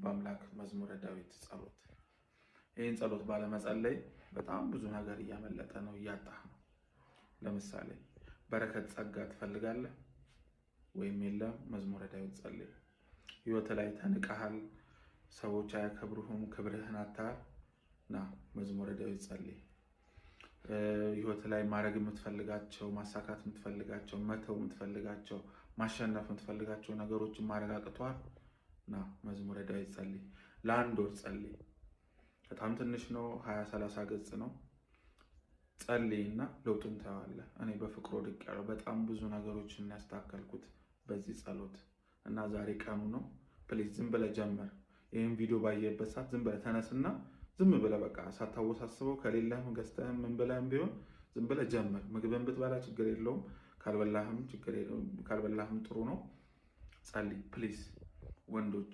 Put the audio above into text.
ልበ አምላክ መዝሙረ ዳዊት ጸሎት። ይህን ጸሎት ባለመጸለይ በጣም ብዙ ነገር እያመለጠ ነው፣ እያጣህ ነው። ለምሳሌ በረከት ጸጋ ትፈልጋለህ ወይም የለም? መዝሙረ ዳዊት ጸልይ። ህይወት ላይ ተንቀሃል፣ ሰዎች አያከብሩህም፣ ክብርህን አጥተሃል። ና መዝሙረ ዳዊት ጸልይ። ህይወት ላይ ማድረግ የምትፈልጋቸው፣ ማሳካት የምትፈልጋቸው፣ መተው የምትፈልጋቸው፣ ማሸነፍ የምትፈልጋቸው ነገሮችን ማድረግ አቅቷል። ና መዝሙረ ዳዊት ጸልይ። ለአንድ ወር ጸልይ። በጣም ትንሽ ነው፣ 20-30 ገጽ ነው። ጸልይና ለውጡን ታያለህ። እኔ በፍቅሩ ወድቄያለሁ። በጣም ብዙ ነገሮችን ያስተካከልኩት በዚህ ጸሎት እና ዛሬ ቀኑ ነው። ፕሊዝ ዝም ብለህ ጀምር። ይህን ቪዲዮ ባየበት ሰዓት ዝም ብለህ ተነስና ዝም ብለህ በቃ ሳታወሳስበው ከሌለህም ገዝተህም ምን ብለህም ቢሆን ዝም ብለህ ጀምር። ምግብን ብትበላ ችግር የለውም፣ ካልበላህም ጥሩ ነው። ጸልይ ፕሊዝ። ወንዶች